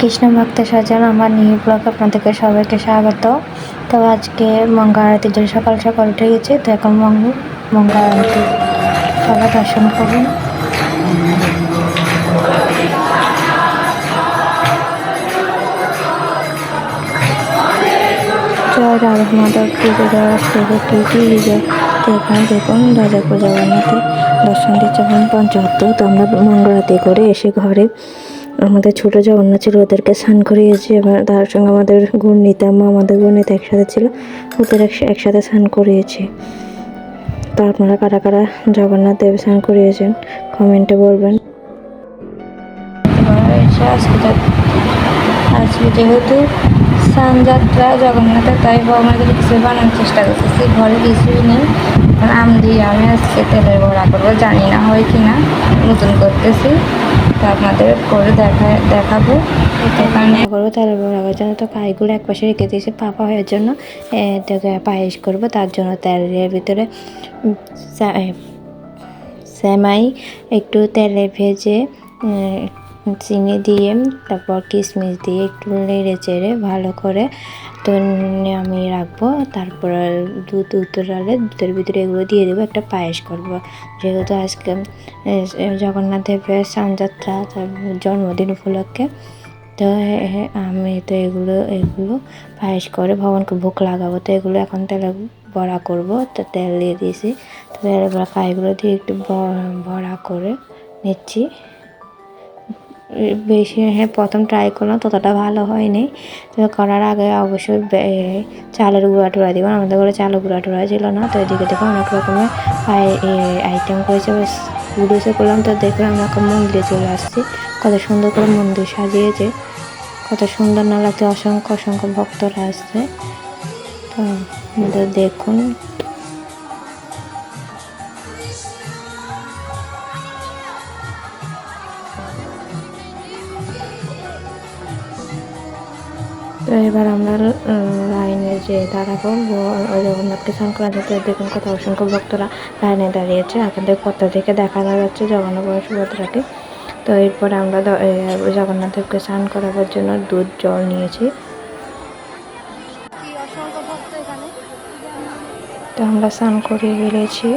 কৃষ্ণ ভক্ত সাজান আমার নিউ ব্লগ আপনাদেরকে সবাইকে স্বাগত। তো আজকে মঙ্গল আরতির জন্য সকাল সকাল উঠে গেছে। তো এখন মঙ্গল আরতি সবাই দর্শন করুন। জয় রাধা মাধব পুজো দেওয়া শুরু তো এখানে দেখুন রাজাপুর জগন্নাথে দর্শন দিচ্ছে পঞ্চভক্ত। তো আমরা মঙ্গল আরতি করে এসে ঘরে আমাদের ছোটো জগন্নাথ ছিল, ওদেরকে স্নান করিয়েছি। এবার তার সঙ্গে আমাদের গুণনীতা আমাদের গুণনীতা একসাথে ছিল, ওদের একসাথে স্নান করিয়েছি। তো আপনারা কারা কারা জগন্নাথ দেব স্নান করিয়েছেন কমেন্টে বলবেন। আজকে যেহেতু স্নানযাত্রা জগন্নাথের, তাই ভগবানের কিছু বানানোর চেষ্টা করতেছি। ঘরে কিছুই নেই, আম দিয়ে আমি আজকে তেলের বড়া করবো, জানি না হয় কি না, নতুন করতেছি। তো আপনাদের করে দেখাবো এখানে করবো তেলের বড়া করার জন্য। তো কাইগুলো এক পাশে রেখে দিয়েছি পাপা হওয়ার জন্য। পায়েস করবো, তার জন্য তেলের ভিতরে সেমাই একটু তেলে ভেজে চিনি দিয়ে তারপর কিশমিশ দিয়ে একটু নেড়ে চেড়ে ভালো করে তো আমি রাখবো। তারপর দুধ উতরালে দুধের ভিতরে এগুলো দিয়ে দেবো, একটা পায়েস করবো। যেহেতু আজকে জগন্নাথ দেবের স্নানযাত্রা, তার জন্মদিন উপলক্ষে, তো আমি তো এগুলো পায়েস করে ভগবানকে ভোগ লাগাবো। তো এগুলো এখন তেলে বড়া করবো। তো তেল দিয়ে দিয়েছি, তো তেলের বড়া কাইগুলো দিয়ে একটু বড়া করে নিচ্ছি। বেশি প্রথম ট্রাই করলাম, ততটা ভালো হয়নি। তো করার আগে অবশ্যই চালের গুঁড়া টুড়া দিব। আমাদের ঘরে চালের গুঁড়া টুড়া ছিল না, তো এদিকে দেখো অনেক রকমের আইটেম করেছে। ভিডিওসে করলাম, তো দেখলাম আমরা মন্দিরে চলে আসছি। কত সুন্দর করে মন্দির সাজিয়েছে, কত সুন্দর না লাগছে। অসংখ্য অসংখ্য ভক্তরা আসছে, তো দেখুন। তো এবার আমরা লাইনে যে দাঁড়াবো জগন্নাথকে স্নান করা যাচ্ছে। দেখুন কত অসংখ্য ভক্তরা লাইনে দাঁড়িয়েছে। আপনাদের কোথা থেকে দেখা যাচ্ছে জগন্নাথ সুভদ্রাকে। তো এরপরে আমরা জগন্নাথকে স্নান করাবার জন্য দুধ জল নিয়েছি। তো আমরা স্নান করিয়ে ফেলেছি।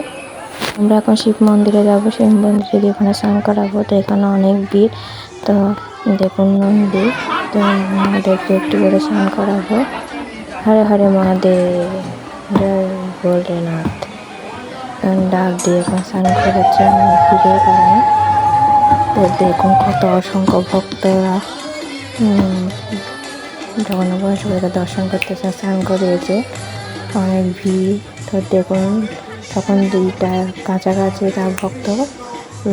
আমরা এখন শিব মন্দিরে যাবো, শিব মন্দিরে গিয়ে ওখানে স্নান করাবো। তো এখানে অনেক ভিড়। তো দেখুন মন্দির, তো আমাদেরকে একটু করে স্নান করাবো। হরে হরে মহাদেব, জয় ভোলেনাথ ডাক দিয়ে এখন স্নান করাচ্ছে ভিড়ের কারণে। তো দেখুন কত অসংখ্য ভক্তরা জগন্নাথ সুভদ্রাকে দর্শন করতেছে, স্নান করিয়েছে, অনেক ভিড়। তো দেখুন তখন 2টা কাছাকাছি তার ভক্ত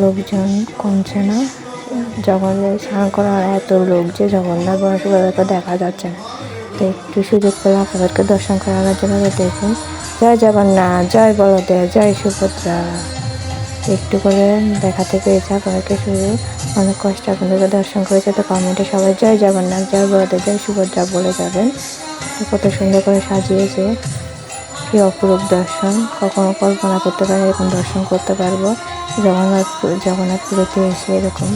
লোকজন কমছে না। জগন্নাথ স্নান করার এত লোক যে জগন্নাথ সুভদ্রাকে দেখা যাচ্ছে না। তো একটু সুযোগ পেলে আপনাদেরকে দর্শন করানোর জন্য দেখুন। জয় জগন্নাথ, জয় বলদেব, জয় সুভদ্রা একটু করে দেখাতে পেরেছে আপনাদেরকে। শুধু অনেক কষ্ট আপনাদেরকে দর্শন করেছে। তো কমেন্টে সবাই জয় জগন্নাথ, জয় বলদেব, জয় সুভদ্রা বলে যাবেন। কত সুন্দর করে সাজিয়েছে, কি অপরূপ দর্শন। কখনো কল্পনা করতে পারি এরকম দর্শন করতে পারবো জগন্নাথপুরেতে এসে এরকম।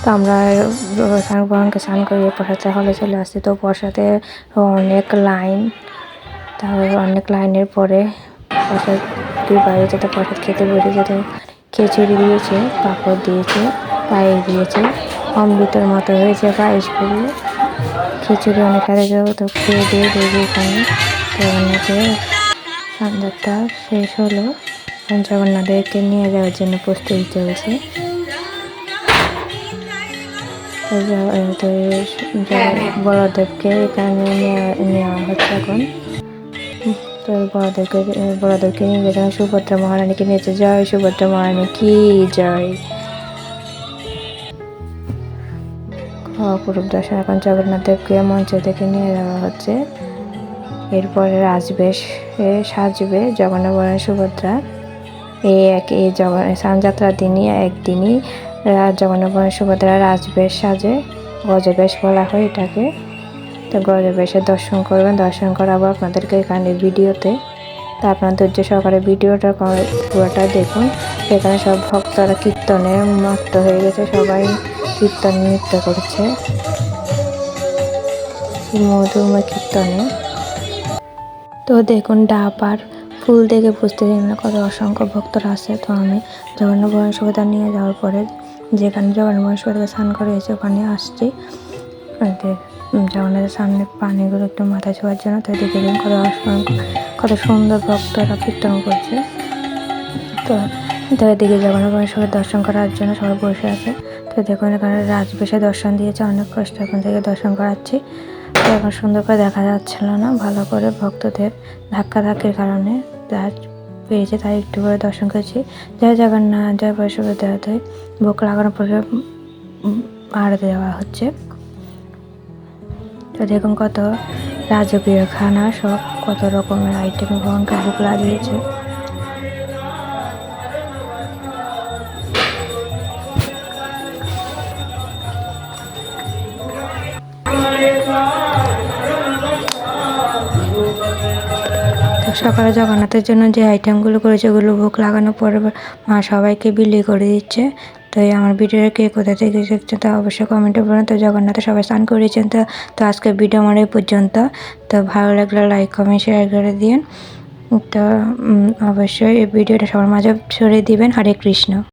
তো আমরা ভগবানকে স্নান করিয়ে প্রসাদ হলে চলে আসছি। তো প্রসাদে অনেক লাইন, তারপরে অনেক লাইনের পরে প্রসাদ বাড়িতে তো প্রসাদ খেতে বসে যেতে খিচুড়ি দিয়েছে, পাঁপড় দিয়েছে, পায়েস দিয়েছে, অমৃতের মতো হয়েছে পায়েসগুলো। খিচুড়ি অনেক আগে যাবো, তো খেয়ে দিয়ে দেবো এখানে। জগন্নাথের স্নানযাত্রা শেষ হলো, জগন্নাথকে নিয়ে যাওয়ার জন্য প্রস্তুতি চলছে। তো বড়দেবকে এখানে নেওয়া হচ্ছে এখন। তো বড়দেবকে নিয়ে গেছে, সুভদ্রা মহারানীকে নিয়েছে। জয় সুভদ্রা মহারানী কি জয়। অপরূপ দর্শন। এখন জগন্নাথ দেবকে মঞ্চ থেকে নিয়ে যাওয়া হচ্ছে। এরপরে রাজবেশে সাজবে জগন্নাথ সুভদ্রা। এই স্নানযাত্রার দিনই একদিনই জগন্নাথ সুভদ্রা রাজবেশ সাজে, গজবেশ বলা হয় এটাকে। তো গজবেশে দর্শন করবেন, দর্শন করাবো আপনাদেরকে এখানে ভিডিওতে। তা আপনার ধৈর্য সহকারে ভিডিওটা পুরোটা দেখুন। এখানে সব ভক্তরা কীর্তনে মত্ত হয়ে গেছে, সবাই কীর্তন নৃত্য করছে মধুময় কীর্তনে। তো দেখুন ডাব আর ফুল দেখে বুঝতে পারি না কত অসংখ্য ভক্তরা আছে। তো আমি জগন্নাথ মহাসুভদা নিয়ে যাওয়ার পরে যেখানে জগন্নাথ মহাসুভদাকে স্নান করিয়েছে ওখানে আসছি। জগন্নাথের সামনে পানিগুলো একটু মাথায় ছোঁয়ার জন্য। তো দেখে দিন কত সুন্দর ভক্তরা কীর্তন করছে। তো এদিকে জগন্নাথ মহাসুভের দর্শন করার জন্য সবাই বসে আছে। তো দেখুন এখানে রাজবেশে দর্শন দিয়েছে, অনেক কষ্ট এখন থেকে দর্শন করাচ্ছি। তো এখন সুন্দর করে দেখা যাচ্ছিল না ভালো করে, ভক্তদের ধাক্কাধাক্কির কারণে যা পেয়েছে তাই একটু করে দর্শন করেছি। জয় জগন্নাথ, জয় বৈষ্ণবদেবতে ভোগ লাগানোর পরে আরতি দেওয়া হচ্ছে। তো দেখুন কত রাজকীয় খানা, সব কত রকমের আইটেম ভগবানকে ভোগ লাগিয়েছে। সকালে জগন্নাথের জন্য যে আইটেমগুলো করেছে ওগুলো ভোগ লাগানোর পরে মা সবাইকে বিলি করে দিচ্ছে। তো এই আমার ভিডিওটা কে কোথা থেকে দেখছেন তা অবশ্যই কমেন্টে বলুন। তো জগন্নাথে সবাই স্নান করেছেন। তো আজকের ভিডিও আমার এই পর্যন্ত। তো ভালো লাগলে লাইক কমেন্ট শেয়ার করে দিন। তো অবশ্যই এই ভিডিওটা সবার মাঝে ছড়িয়ে দিবেন। হরে কৃষ্ণ।